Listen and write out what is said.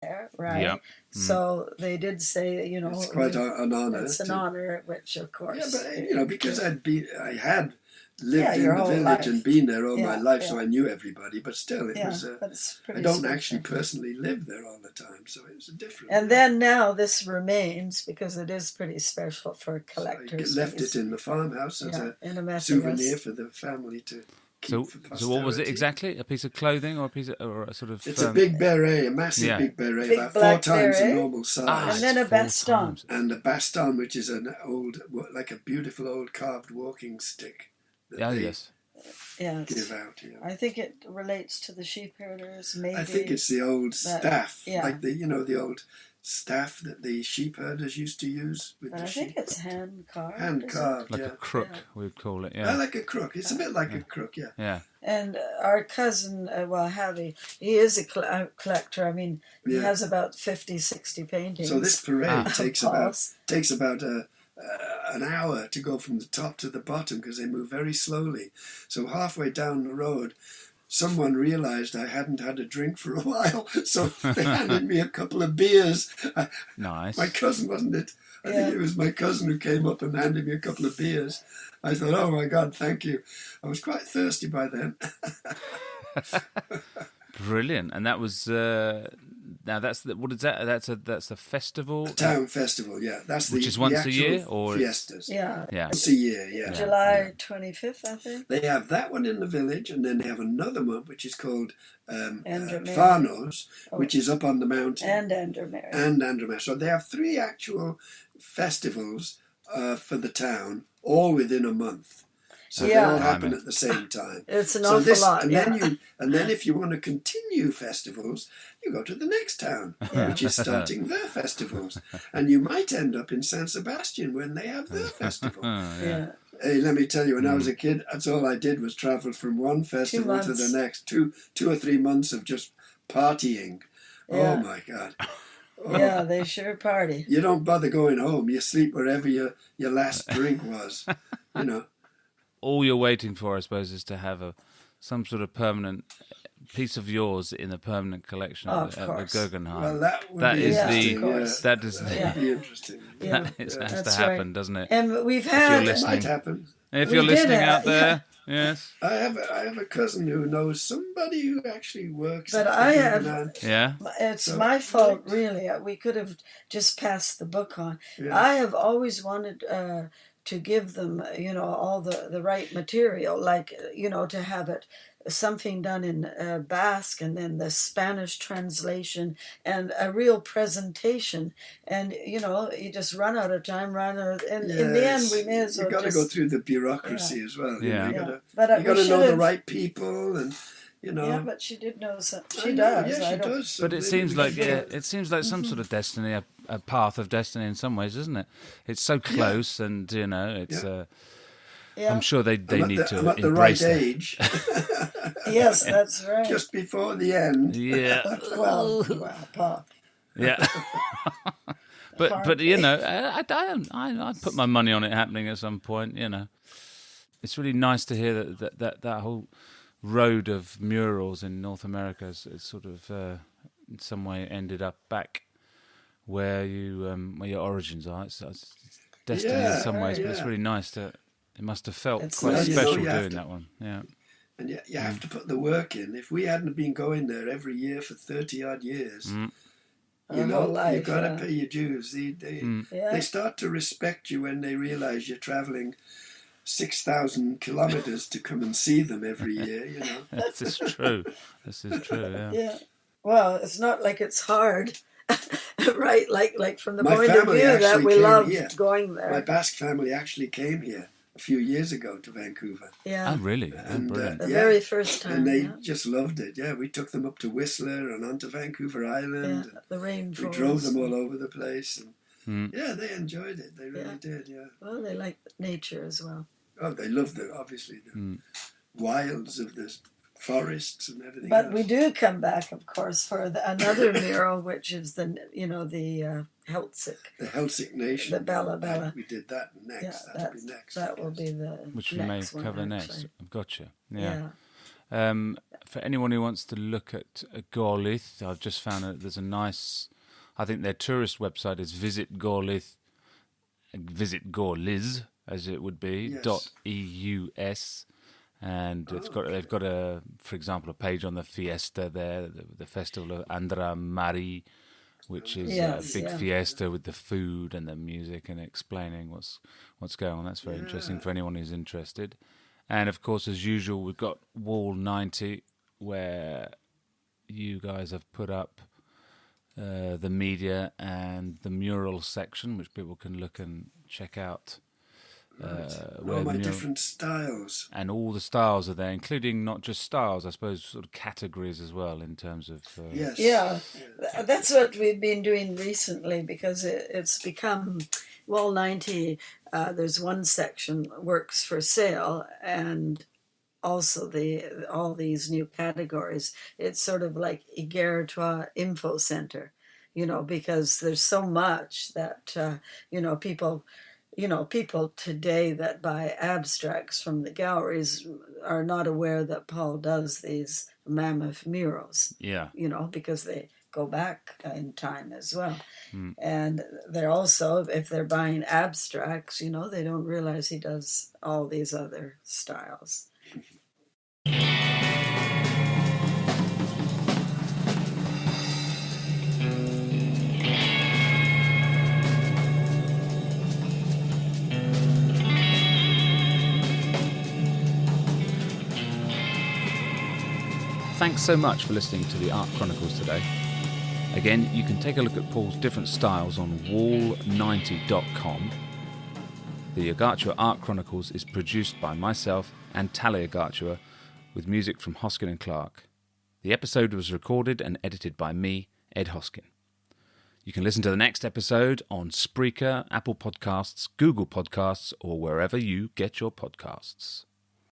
there, right? Yeah. So they did say, It's quite an honour. It's an honour, which of course. Yeah, but because I had lived in your the whole village life. and been there all my life, so yeah. I knew everybody. But still, it was. But it's pretty I don't special. actually personally live there all the time, so it was a different. And then now this remains because it is pretty special for collectors. So I left it in the farmhouse as a souvenir for the family to. So what was it exactly? A piece of clothing or a sort of? It's a big beret, a massive big beret, about 4 times the normal size. And then a baston. And a baston, which is an old, like a beautiful old carved walking stick. Yes. Give out. Yeah. I think it relates to the sheep herders. Maybe. I think it's the old staff, like the old staff that the sheep herders used to use. But I think it's hand carved. Hand carved, like a crook, we'd call it. Yeah, like a crook. It's a bit like a crook, yeah. Yeah. And our cousin, Javi, he is a collector. I mean, he has about 50, 60 paintings. So this parade takes about an hour to go from the top to the bottom because they move very slowly. So halfway down the road, someone realised I hadn't had a drink for a while, so they handed me a couple of beers. Nice. My cousin, wasn't it? I think it was my cousin who came up and handed me a couple of beers. I thought, oh my God, thank you. I was quite thirsty by then. Brilliant. And that was now what is that? That's a festival. A town festival, yeah. That's which is once a year or fiestas. Yeah. Once a year, yeah. July 25th, I think. They have that one in the village, and then they have another one which is called Farnos, which is up on the mountain. And Andermere. And Andermere. So they have 3 actual festivals for the town, all within a month. So they all happen at the same time. It's an awful lot. And then if you want to continue festivals, you go to the next town, which is starting their festivals. And you might end up in San Sebastian when they have their festival. Hey, let me tell you, when I was a kid, that's all I did was travel from one festival to the next. 2 or 3 months of just partying. Oh, my God. Oh. Yeah, they sure party. You don't bother going home. You sleep wherever your last drink was, All you're waiting for, I suppose, is to have some sort of permanent piece of yours in a permanent collection at the Guggenheim. Well, that would be interesting. That has to happen, doesn't it? And we've had it might happen. If you're listening out there, yes. I have a cousin who knows somebody who actually works. But I have. It's my fault, really. We could have just passed the book on. Yeah. I have always wanted to give them, all the right material, like, to have it something done in Basque and then the Spanish translation and a real presentation. And, you just run out of time, in the end we may as well You've got to go through the bureaucly as well. Yeah. You got to know the right people and... Yeah, but she did know something. She does. Yeah, she does. But it seems like some sort of destiny, a path of destiny in some ways, isn't it? It's so close, and it's. I'm sure they need to I'm at the embrace right age. Yes, that's right. Just before the end. Yeah. well, Pa. Yeah. but I put my money on it happening at some point. It's really nice to hear that whole road of murals in North America is sort of in some way ended up back where your origins are. It's destiny in some ways, but it's really nice to. It must have felt quite special doing that one. Yeah. And you have to put the work in. If we hadn't been going there every year for 30 odd years, you've got to pay your dues. They start to respect you when they realise you're travelling 6,000 kilometres to come and see them every year, This is true, yeah. Yeah. Well, it's not like it's hard, right? Like from the point of view that we loved going there. My Basque family actually came here a few years ago to Vancouver. Yeah. Oh, really? And, the very first time. And they just loved it. Yeah, we took them up to Whistler and onto Vancouver Island. Yeah, the rainforest. We drove them all over the place. And yeah, they enjoyed it. They really did, yeah. Well, they like nature as well. Oh, they love the wilds of the forests and everything. But else. we do come back, of course, for another mural, which is the Heltzig. The Heltzig Nation. The Bella Bella. We did that next. Yeah, that'll be next. That will be the which we may cover next. I've got you. Yeah. For anyone who wants to look at Gorliz, I've just found that there's a nice. I think their tourist website is visit Gorliz, as it would be .eus, and they've got a, for example, a page on the fiesta there, the festival of Andra Mari, which is a big fiesta with the food and the music and explaining what's going on. That's very interesting for anyone who's interested. And of course, as usual, we've got Wall 90, where you guys have put up the media and the mural section, which people can look and check out. All my different styles. And all the styles are there, including not just styles, I suppose, sort of categories as well in terms of... Yes. Yeah, that's what we've been doing recently, because it's become... Wall 90, there's one section, works for sale, and also all these new categories. It's sort of like Igertois Info Center, because there's so much that, people today that buy abstracts from the galleries are not aware that Paul does these mammoth murals. Yeah. Because they go back in time as well. And they're also, if they're buying abstracts, they don't realize he does all these other styles. Thanks so much for listening to the Art Chronicles today. Again, you can take a look at Paul's different styles on wall90.com. The Agartua Art Chronicles is produced by myself and Talia Agartua, with music from Hoskin and Clark. The episode was recorded and edited by me, Ed Hoskin. You can listen to the next episode on Spreaker, Apple Podcasts, Google Podcasts, or wherever you get your podcasts.